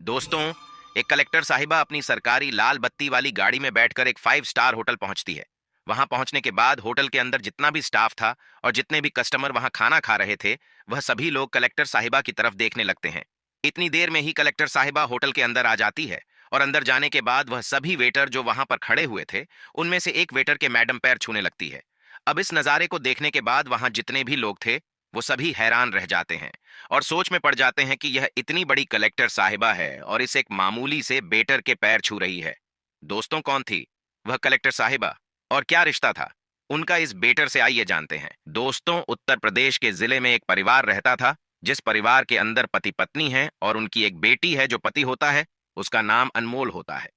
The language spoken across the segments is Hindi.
दोस्तों, एक कलेक्टर साहिबा अपनी सरकारी लाल बत्ती वाली गाड़ी में बैठकर एक 5 स्टार होटल पहुंचती है। वहां पहुंचने के बाद होटल के अंदर जितना भी स्टाफ था और जितने भी कस्टमर वहां खाना खा रहे थे, वह सभी लोग कलेक्टर साहिबा की तरफ देखने लगते हैं। इतनी देर में ही कलेक्टर साहिबा होटल के अंदर आ जाती है और अंदर जाने के बाद वह सभी वेटर जो वहां पर खड़े हुए थे, उनमें से एक वेटर के मैडम पैर छूने लगती है। अब इस नज़ारे को देखने के बाद वहां जितने भी लोग थे, वो सभी हैरान रह जाते हैं और सोच में पड़ जाते हैं कि यह इतनी बड़ी कलेक्टर साहिबा है और इस एक मामूली से बेटर के पैर छू रही है। दोस्तों, कौन थी वह कलेक्टर साहिबा और क्या रिश्ता था उनका इस बेटर से, आइए जानते हैं। दोस्तों, उत्तर प्रदेश के जिले में एक परिवार रहता था, जिस परिवार के अंदर पति पत्नी है और उनकी एक बेटी है। जो पति होता है उसका नाम अनमोल होता है।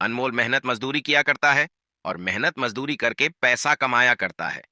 अनमोल मेहनत मजदूरी किया करता है और मेहनत मजदूरी करके पैसा कमाया करता है।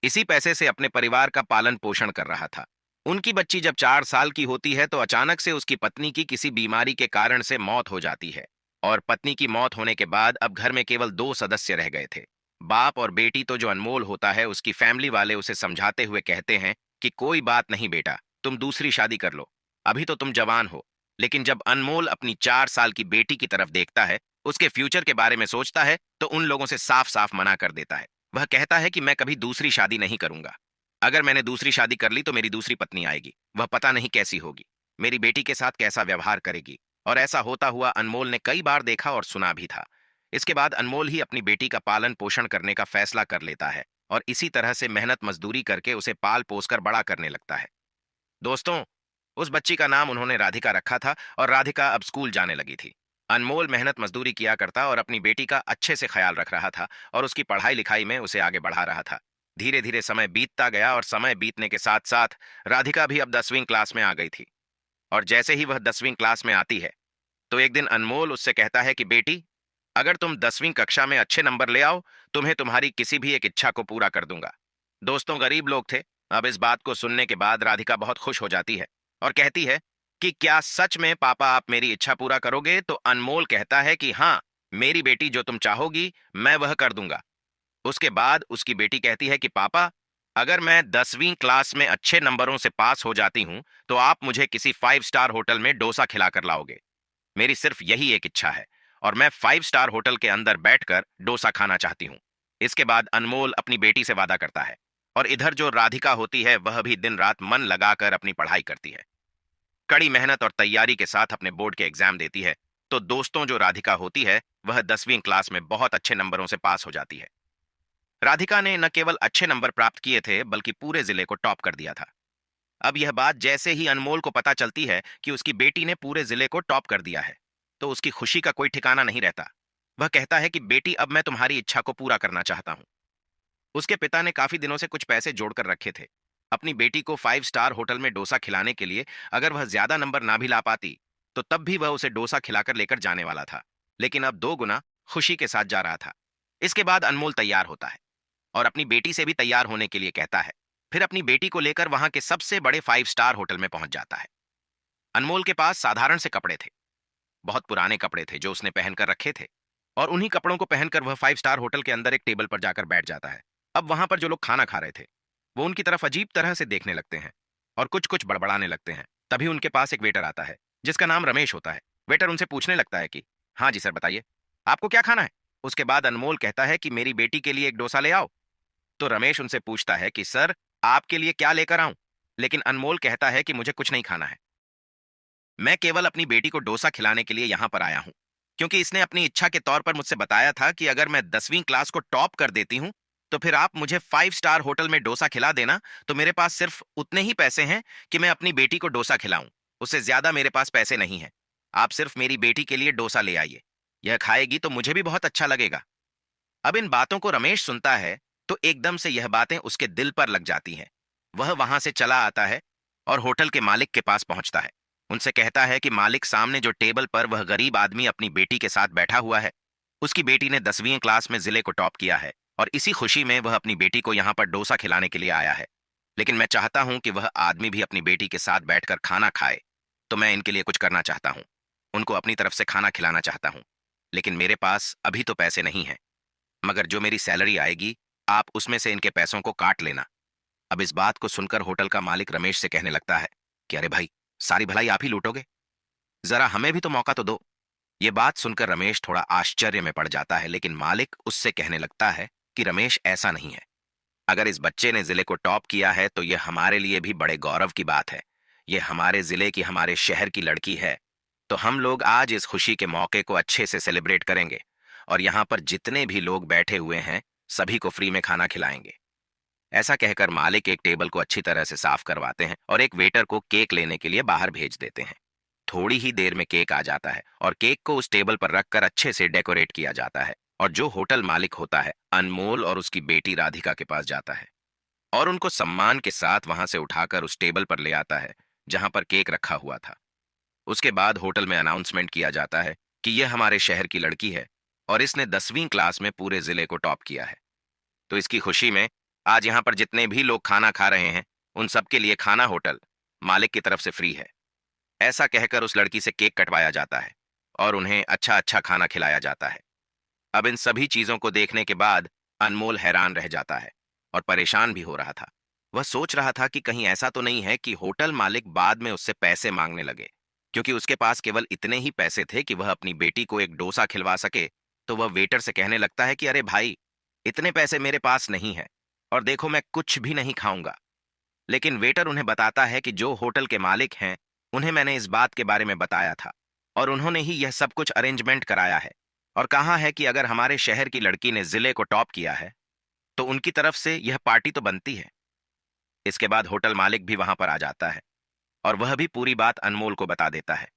इसी पैसे से अपने परिवार का पालन पोषण कर रहा था। उनकी बच्ची जब 4 साल की होती है तो अचानक से उसकी पत्नी की किसी बीमारी के कारण से मौत हो जाती है और पत्नी की मौत होने के बाद अब घर में केवल 2 सदस्य रह गए थे, बाप और बेटी। तो जो अनमोल होता है, उसकी फैमिली वाले उसे समझाते हुए कहते हैं कि कोई बात नहीं बेटा, तुम दूसरी शादी कर लो, अभी तो तुम जवान हो। लेकिन जब अनमोल अपनी 4 साल की बेटी की तरफ देखता है, उसके फ्यूचर के बारे में सोचता है, तो उन लोगों से साफ साफ मना कर देता है। वह कहता है कि मैं कभी दूसरी शादी नहीं करूंगा। अगर मैंने दूसरी शादी कर ली तो मेरी दूसरी पत्नी आएगी, वह पता नहीं कैसी होगी, मेरी बेटी के साथ कैसा व्यवहार करेगी। और ऐसा होता हुआ अनमोल ने कई बार देखा और सुना भी था। इसके बाद अनमोल ही अपनी बेटी का पालन पोषण करने का फैसला कर लेता है और इसी तरह से मेहनत मजदूरी करके उसे पाल पोस कर बड़ा करने लगता है। दोस्तों, उस बच्ची का नाम उन्होंने राधिका रखा था और राधिका अब स्कूल जाने लगी थी। अनमोल मेहनत मजदूरी किया करता और अपनी बेटी का अच्छे से ख्याल रख रहा था और उसकी पढ़ाई लिखाई में उसे आगे बढ़ा रहा था। धीरे धीरे समय बीतता गया और समय बीतने के साथ साथ राधिका भी अब 10वीं क्लास में आ गई थी। और जैसे ही वह 10वीं क्लास में आती है, तो एक दिन अनमोल उससे कहता है कि बेटी, अगर तुम 10वीं कक्षा में अच्छे नंबर ले आओ, तुम्हें तुम्हारी किसी भी एक इच्छा को पूरा कर दूंगा। दोस्तों, गरीब लोग थे। अब इस बात को सुनने के बाद राधिका बहुत खुश हो जाती है और कहती है कि क्या सच में पापा आप मेरी इच्छा पूरा करोगे? तो अनमोल कहता है कि हाँ, मेरी बेटी जो तुम चाहोगी मैं वह कर दूंगा। उसके बाद उसकी बेटी कहती है कि पापा, अगर मैं 10वीं क्लास में अच्छे नंबरों से पास हो जाती हूं तो आप मुझे किसी 5 स्टार होटल में डोसा खिलाकर लाओगे। मेरी सिर्फ यही एक इच्छा है और मैं 5 स्टार होटल के अंदर बैठकर डोसा खाना चाहती हूँ। इसके बाद अनमोल अपनी बेटी से वादा करता है और इधर जो राधिका होती है वह भी दिन रात मन लगाकर अपनी पढ़ाई करती है। कड़ी मेहनत और तैयारी के साथ अपने बोर्ड के एग्जाम देती है। तो दोस्तों, जो राधिका होती है वह 10वीं क्लास में बहुत अच्छे नंबरों से पास हो जाती है। राधिका ने न केवल अच्छे नंबर प्राप्त किए थे बल्कि पूरे जिले को टॉप कर दिया था। अब यह बात जैसे ही अनमोल को पता चलती है कि उसकी बेटी ने पूरे जिले को टॉप कर दिया है, तो उसकी खुशी का कोई ठिकाना नहीं रहता। वह कहता है कि बेटी, अब मैं तुम्हारी इच्छा को पूरा करना चाहता हूँ। उसके पिता ने काफी दिनों से कुछ पैसे जोड़कर रखे थे अपनी बेटी को 5 स्टार होटल में डोसा खिलाने के लिए। अगर वह ज्यादा नंबर ना भी ला पाती तो तब भी वह उसे डोसा खिलाकर लेकर जाने वाला था, लेकिन अब 2 गुना खुशी के साथ जा रहा था। इसके बाद अनमोल तैयार होता है और अपनी बेटी से भी तैयार होने के लिए कहता है। फिर अपनी बेटी को लेकर वहां के सबसे बड़े 5 स्टार होटल में पहुंच जाता है। अनमोल के पास साधारण से कपड़े थे, बहुत पुराने कपड़े थे जो उसने पहनकर रखे थे, और उन्हीं कपड़ों को पहनकर वह 5 स्टार होटल के अंदर एक टेबल पर जाकर बैठ जाता है। अब वहां पर जो लोग खाना खा रहे थे, वो उनकी तरफ अजीब तरह से देखने लगते हैं और कुछ कुछ बड़बड़ाने लगते हैं। तभी उनके पास एक वेटर आता है जिसका नाम रमेश होता है। वेटर उनसे पूछने लगता है कि हाँ जी सर, बताइए आपको क्या खाना है। उसके बाद अनमोल कहता है कि मेरी बेटी के लिए एक डोसा ले आओ। तो रमेश उनसे पूछता है कि सर, आपके लिए क्या लेकर आऊं। लेकिन अनमोल कहता है कि मुझे कुछ नहीं खाना है, मैं केवल अपनी बेटी को डोसा खिलाने के लिए यहां पर आया हूं, क्योंकि इसने अपनी इच्छा के तौर पर मुझसे बताया था कि अगर मैं 10वीं क्लास को टॉप कर देती हूं तो फिर आप मुझे 5 स्टार होटल में डोसा खिला देना। तो मेरे पास सिर्फ उतने ही पैसे हैं कि मैं अपनी बेटी को डोसा खिलाऊं, उससे ज्यादा मेरे पास पैसे नहीं हैं। आप सिर्फ मेरी बेटी के लिए डोसा ले आइए, यह खाएगी तो मुझे भी बहुत अच्छा लगेगा। अब इन बातों को रमेश सुनता है तो एकदम से यह बातें उसके दिल पर लग जाती हैं। वह वहां से चला आता है और होटल के मालिक के पास पहुंचता है। उनसे कहता है कि मालिक, सामने जो टेबल पर वह गरीब आदमी अपनी बेटी के साथ बैठा हुआ है, उसकी बेटी ने 10वीं क्लास में जिले को टॉप किया है और इसी खुशी में वह अपनी बेटी को यहाँ पर डोसा खिलाने के लिए आया है। लेकिन मैं चाहता हूं कि वह आदमी भी अपनी बेटी के साथ बैठकर खाना खाए, तो मैं इनके लिए कुछ करना चाहता हूं, उनको अपनी तरफ से खाना खिलाना चाहता हूं। लेकिन मेरे पास अभी तो पैसे नहीं हैं, मगर जो मेरी सैलरी आएगी आप उसमें से इनके पैसों को काट लेना। अब इस बात को सुनकर होटल का मालिक रमेश से कहने लगता है कि अरे भाई, सारी भलाई आप ही लूटोगे। जरा हमें भी तो मौका तो दो। ये बात सुनकर रमेश थोड़ा आश्चर्य में पड़ जाता है, लेकिन मालिक उससे कहने लगता है कि रमेश, ऐसा नहीं है। अगर इस बच्चे ने जिले को टॉप किया है तो ये हमारे लिए भी बड़े गौरव की बात है। ये हमारे जिले की, हमारे शहर की लड़की है। तो हम लोग आज इस खुशी के मौके को अच्छे से सेलिब्रेट करेंगे और यहाँ पर जितने भी लोग बैठे हुए हैं सभी को फ्री में खाना खिलाएंगे। ऐसा कहकर मालिक एक टेबल को अच्छी तरह से साफ करवाते हैं और एक वेटर को केक लेने के लिए बाहर भेज देते हैं। थोड़ी ही देर में केक आ जाता है और केक को उस टेबल पर रखकर अच्छे से डेकोरेट किया जाता है। और जो होटल मालिक होता है अनमोल और उसकी बेटी राधिका के पास जाता है और उनको सम्मान के साथ वहां से उठाकर उस टेबल पर ले आता है जहां पर केक रखा हुआ था। उसके बाद होटल में अनाउंसमेंट किया जाता है कि यह हमारे शहर की लड़की है और इसने 10वीं क्लास में पूरे जिले को टॉप किया है। तो इसकी खुशी में आज यहाँ पर जितने भी लोग खाना खा रहे हैं उन सबके लिए खाना होटल मालिक की तरफ से फ्री है। ऐसा कहकर उस लड़की से केक कटवाया जाता है और उन्हें अच्छा अच्छा खाना खिलाया जाता है। अब इन सभी चीजों को देखने के बाद अनमोल हैरान रह जाता है और परेशान भी हो रहा था। वह सोच रहा था कि कहीं ऐसा तो नहीं है कि होटल मालिक बाद में उससे पैसे मांगने लगे, क्योंकि उसके पास केवल इतने ही पैसे थे कि वह अपनी बेटी को एक डोसा खिलवा सके। तो वह वेटर से कहने लगता है कि अरे भाई, इतने पैसे मेरे पास नहीं है और देखो मैं कुछ भी नहीं खाऊंगा। लेकिन वेटर उन्हें बताता है कि जो होटल के मालिक हैं उन्हें मैंने इस बात के बारे में बताया था और उन्होंने ही यह सब कुछ अरेंजमेंट कराया है और कहा है कि अगर हमारे शहर की लड़की ने जिले को टॉप किया है तो उनकी तरफ से यह पार्टी तो बनती है। इसके बाद होटल मालिक भी वहां पर आ जाता है और वह भी पूरी बात अनमोल को बता देता है।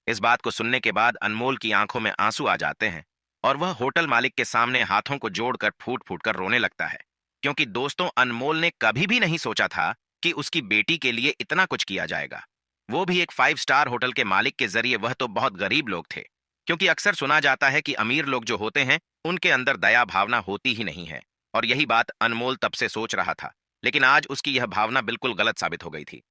इस बात को सुनने के बाद अनमोल की आंखों में आंसू आ जाते हैं और वह होटल मालिक के सामने हाथों को जोड़कर फूट फूट कर रोने लगता है, क्योंकि दोस्तों अनमोल ने कभी भी नहीं सोचा था कि उसकी बेटी के लिए इतना कुछ किया जाएगा, वो भी एक 5 स्टार होटल के मालिक के जरिए। वह तो बहुत गरीब लोग थे, क्योंकि अक्सर सुना जाता है कि अमीर लोग जो होते हैं उनके अंदर दया भावना होती ही नहीं है। और यही बात अनमोल तब से सोच रहा था, लेकिन आज उसकी यह भावना बिल्कुल गलत साबित हो गई थी।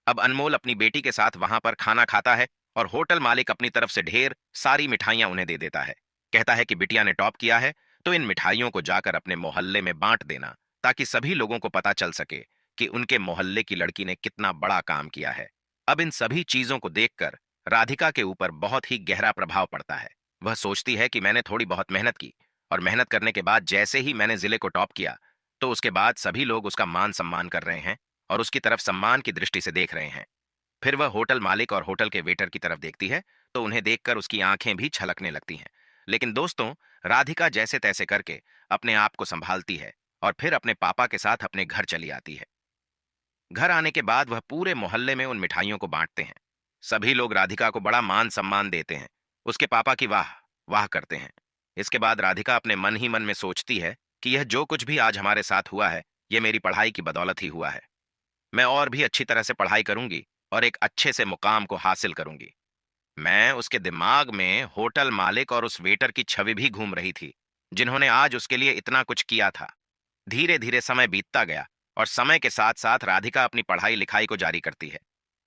अब अनमोल अपनी बेटी के साथ वहां पर खाना खाता है और होटल मालिक अपनी तरफ से ढेर सारी मिठाइयां उन्हें दे देता है। कहता है कि बिटिया ने टॉप किया है तो इन मिठाइयों को जाकर अपने मोहल्ले में बांट देना, ताकि सभी लोगों को पता चल सके कि उनके मोहल्ले की लड़की ने कितना बड़ा काम किया है। अब इन सभी चीजों को देखकर राधिका के ऊपर बहुत ही गहरा प्रभाव पड़ता है। वह सोचती है कि मैंने थोड़ी बहुत मेहनत की और मेहनत करने के बाद जैसे ही मैंने जिले को टॉप किया तो उसके बाद सभी लोग उसका मान सम्मान कर रहे हैं और उसकी तरफ सम्मान की दृष्टि से देख रहे हैं। फिर वह होटल मालिक और होटल के वेटर की तरफ देखती है तो उन्हें देखकर उसकी आंखें भी छलकने लगती हैं। लेकिन दोस्तों, राधिका जैसे तैसे करके अपने आप को संभालती है और फिर अपने पापा के साथ अपने घर चली आती है। घर आने के बाद वह पूरे मोहल्ले में उन मिठाइयों को बांटते हैं। सभी लोग राधिका को बड़ा मान सम्मान देते हैं, उसके पापा की वाह वाह करते हैं। इसके बाद राधिका अपने मन ही मन में सोचती है कि यह जो कुछ भी आज हमारे साथ हुआ है यह मेरी पढ़ाई की बदौलत ही हुआ है। मैं और भी अच्छी तरह से पढ़ाई करूंगी और एक अच्छे से मुकाम को हासिल करूंगी। मैं उसके दिमाग में होटल मालिक और उस वेटर की छवि भी घूम रही थी, जिन्होंने आज उसके लिए इतना कुछ किया था। धीरे धीरे समय बीतता गया और समय के साथ साथ राधिका अपनी पढ़ाई लिखाई को जारी करती है।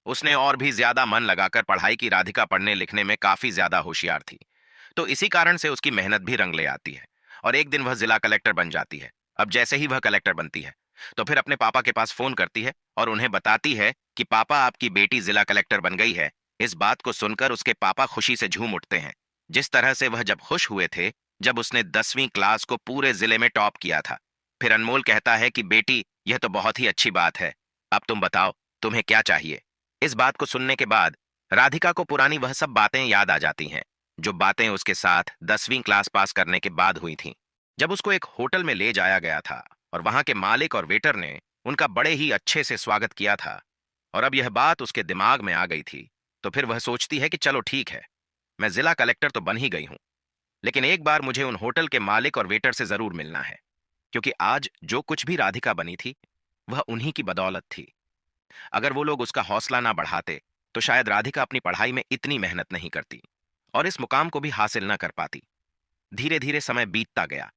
उसने और भी ज्यादा मन लगाकर पढ़ाई की। राधिका पढ़ने लिखने में काफी ज्यादा होशियार थी, तो इसी कारण से उसकी मेहनत भी रंग ले आती है और एक दिन वह जिला कलेक्टर बन जाती है। अब जैसे ही वह कलेक्टर बनती है तो फिर अपने पापा के पास फोन करती है और उन्हें बताती है कि पापा, आपकी बेटी जिला कलेक्टर बन गई है। इस बात को सुनकर उसके पापा खुशी से झूम उठते हैं, जिस तरह से वह जब खुश हुए थे जब उसने 10वीं क्लास को पूरे जिले में टॉप किया था। फिर अनमोल कहता है कि बेटी, यह तो बहुत ही अच्छी बात है, अब तुम बताओ तुम्हें क्या चाहिए। इस बात को सुनने के बाद राधिका को पुरानी वह सब बातें याद आ जाती हैं, जो बातें उसके साथ 10वीं क्लास पास करने के बाद हुई थीं, जब उसको एक होटल में ले जाया गया था और वहां के मालिक और वेटर ने उनका बड़े ही अच्छे से स्वागत किया था। और अब यह बात उसके दिमाग में आ गई थी, तो फिर वह सोचती है कि चलो ठीक है, मैं जिला कलेक्टर तो बन ही गई हूं, लेकिन एक बार मुझे उन होटल के मालिक और वेटर से जरूर मिलना है, क्योंकि आज जो कुछ भी राधिका बनी थी वह उन्हीं की बदौलत थी। अगर वो लोग उसका हौसला ना बढ़ाते तो शायद राधिका अपनी पढ़ाई में इतनी मेहनत नहीं करती और इस मुकाम को भी हासिल ना कर पाती। धीरे धीरे समय बीतता गया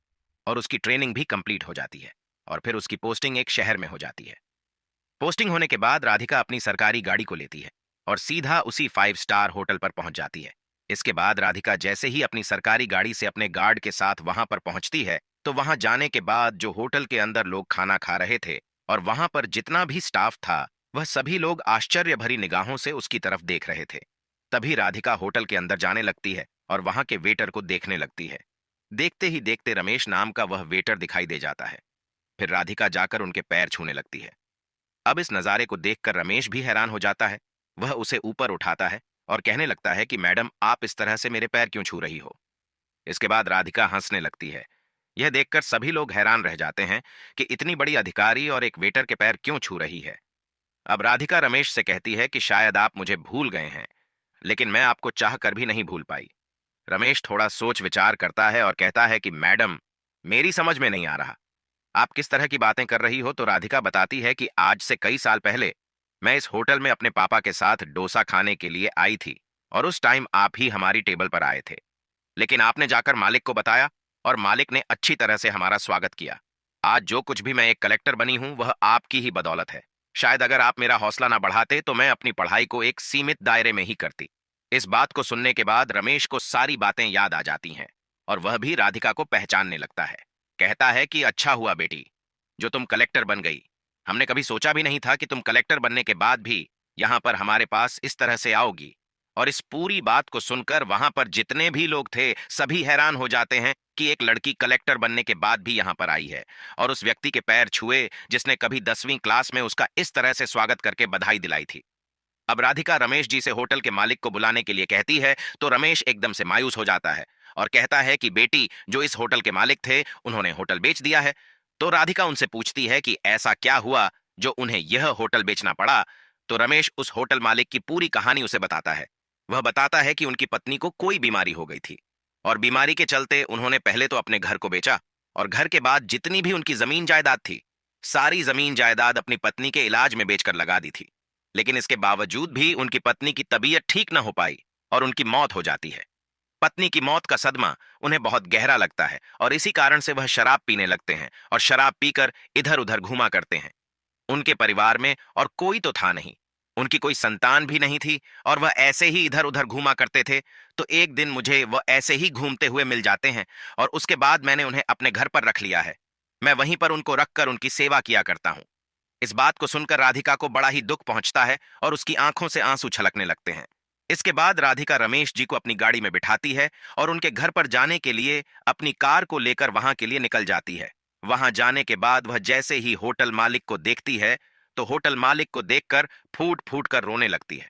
और उसकी ट्रेनिंग भी कंप्लीट हो जाती है और फिर उसकी पोस्टिंग एक शहर में हो जाती है। पोस्टिंग होने के बाद राधिका अपनी सरकारी गाड़ी को लेती है और सीधा उसी 5 स्टार होटल पर पहुंच जाती है। इसके बाद राधिका जैसे ही अपनी सरकारी गाड़ी से अपने गार्ड के साथ वहां पर पहुंचती है तो वहां जाने के बाद जो होटल के अंदर लोग खाना खा रहे थे और वहां पर जितना भी स्टाफ था वह सभी लोग आश्चर्य भरी निगाहों से उसकी तरफ देख रहे थे। तभी राधिका होटल के अंदर जाने लगती है और वहां के वेटर को देखने लगती है। देखते ही देखते रमेश नाम का वह वेटर दिखाई दे जाता है। फिर राधिका जाकर उनके पैर छूने लगती है। अब इस नजारे को देखकर रमेश भी हैरान हो जाता है। वह उसे ऊपर उठाता है और कहने लगता है कि मैडम, आप इस तरह से मेरे पैर क्यों छू रही हो। इसके बाद राधिका हंसने लगती है। यह देखकर सभी लोग हैरान रह जाते हैं कि इतनी बड़ी अधिकारी और एक वेटर के पैर क्यों छू रही है। अब राधिका रमेश से कहती है कि शायद आप मुझे भूल गए हैं, लेकिन मैं आपको चाह कर भी नहीं भूल पाई। रमेश थोड़ा सोच विचार करता है और कहता है कि मैडम, मेरी समझ में नहीं आ रहा आप किस तरह की बातें कर रही हो। तो राधिका बताती है कि आज से कई साल पहले मैं इस होटल में अपने पापा के साथ डोसा खाने के लिए आई थी और उस टाइम आप ही हमारी टेबल पर आए थे। लेकिन आपने जाकर मालिक को बताया और मालिक ने अच्छी तरह से हमारा स्वागत किया। आज जो कुछ भी मैं एक कलेक्टर बनी हूं वह आपकी ही बदौलत है। शायद अगर आप मेरा हौसला ना बढ़ाते तो मैं अपनी पढ़ाई को एक सीमित दायरे में ही करती। इस बात को सुनने के बाद रमेश को सारी बातें याद आ जाती हैं और वह भी राधिका को पहचानने लगता है। कहता है कि अच्छा हुआ बेटी, जो तुम कलेक्टर बन गई। हमने कभी सोचा भी नहीं था कि तुम कलेक्टर बनने के बाद भी यहाँ पर हमारे पास इस तरह से आओगी। और इस पूरी बात को सुनकर वहां पर जितने भी लोग थे सभी हैरान हो जाते हैं कि एक लड़की कलेक्टर बनने के बाद भी यहाँ पर आई है और उस व्यक्ति के पैर छुए जिसने कभी 10वीं क्लास में उसका इस तरह से स्वागत करके बधाई दिलाई थी। अब राधिका रमेश जी से होटल के मालिक को बुलाने के लिए कहती है तो रमेश एकदम से मायूस हो जाता है और कहता है कि बेटी, जो इस होटल के मालिक थे उन्होंने होटल बेच दिया है। तो राधिका उनसे पूछती है कि ऐसा क्या हुआ जो उन्हें यह होटल बेचना पड़ा। तो रमेश उस होटल मालिक की पूरी कहानी उसे बताता है। वह बताता है कि उनकी पत्नी को कोई बीमारी हो गई थी और बीमारी के चलते उन्होंने पहले तो अपने घर को बेचा और घर के बाद जितनी भी उनकी जमीन जायदाद थी सारी जमीन जायदाद अपनी पत्नी के इलाज में बेचकर लगा दी थी। लेकिन इसके बावजूद भी उनकी पत्नी की तबीयत ठीक न हो पाई और उनकी मौत हो जाती है। पत्नी की मौत का सदमा उन्हें बहुत गहरा लगता है और इसी कारण से वह शराब पीने लगते हैं और शराब पीकर इधर उधर घूमा करते हैं। उनके परिवार में और कोई तो था नहीं, उनकी कोई संतान भी नहीं थी और वह ऐसे ही इधर उधर घूमा करते थे। तो एक दिन मुझे वह ऐसे ही घूमते हुए मिल जाते हैं और उसके बाद मैंने उन्हें अपने घर पर रख लिया है। मैं वहीं पर उनको रखकर उनकी सेवा किया करता हूँ। इस बात को सुनकर राधिका को बड़ा ही दुख पहुंचता है और उसकी आंखों से आंसू छलकने लगते हैं। इसके बाद राधिका रमेश जी को अपनी गाड़ी में बिठाती है और उनके घर पर जाने के लिए अपनी कार को लेकर वहां के लिए निकल जाती है। वहां जाने के बाद वह जैसे ही होटल मालिक को देखती है तो होटल मालिक को देखकर फूट फूट कर रोने लगती है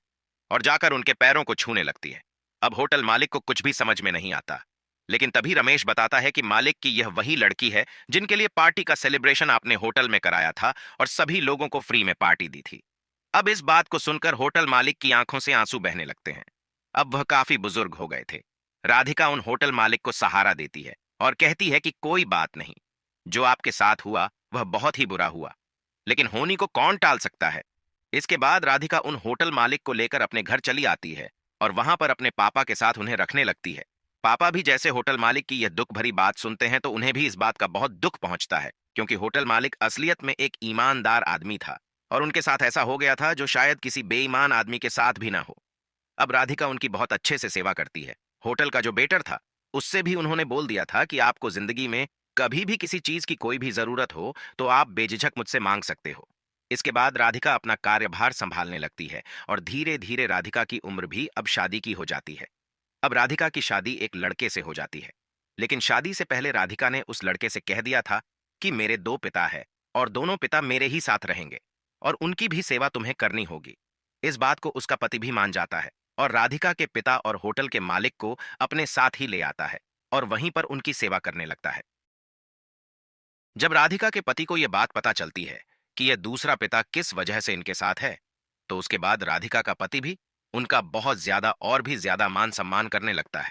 और जाकर उनके पैरों को छूने लगती है। अब होटल मालिक को कुछ भी समझ में नहीं आता, लेकिन तभी रमेश बताता है कि मालिक की यह वही लड़की है जिनके लिए पार्टी का सेलिब्रेशन आपने होटल में कराया था और सभी लोगों को फ्री में पार्टी दी थी। अब इस बात को सुनकर होटल मालिक की आंखों से आंसू बहने लगते हैं। अब वह काफी बुजुर्ग हो गए थे। राधिका उन होटल मालिक को सहारा देती है और कहती है कि कोई बात नहीं, जो आपके साथ हुआ वह बहुत ही बुरा हुआ, लेकिन होनी को कौन टाल सकता है। इसके बाद राधिका उन होटल मालिक को लेकर अपने घर चली आती है और वहां पर अपने पापा के साथ उन्हें रखने लगती है। पापा भी जैसे होटल मालिक की यह दुख भरी बात सुनते हैं तो उन्हें भी इस बात का बहुत दुख पहुंचता है, क्योंकि होटल मालिक असलियत में एक ईमानदार आदमी था और उनके साथ ऐसा हो गया था जो शायद किसी बेईमान आदमी के साथ भी ना हो। अब राधिका उनकी बहुत अच्छे से सेवा करती है। होटल का जो वेटर था उससे भी उन्होंने बोल दिया था कि आपको जिंदगी में कभी भी किसी चीज की कोई भी जरूरत हो तो आप बेझिझक मुझसे मांग सकते हो। इसके बाद राधिका अपना कार्यभार संभालने लगती है और धीरे धीरे राधिका की उम्र भी अब शादी की हो जाती है। अब राधिका की शादी एक लड़के से हो जाती है, लेकिन शादी से पहले राधिका ने उस लड़के से कह दिया था कि मेरे दो पिता है और दोनों पिता मेरे ही साथ रहेंगे और उनकी भी सेवा तुम्हें करनी होगी। इस बात को उसका पति भी मान जाता है और राधिका के पिता और होटल के मालिक को अपने साथ ही ले आता है और वहीं पर उनकी सेवा करने लगता है। जब राधिका के पति को यह बात पता चलती है कि यह दूसरा पिता किस वजह से इनके साथ है, तो उसके बाद राधिका का पति भी उनका बहुत ज्यादा और भी ज्यादा मान सम्मान करने लगता है।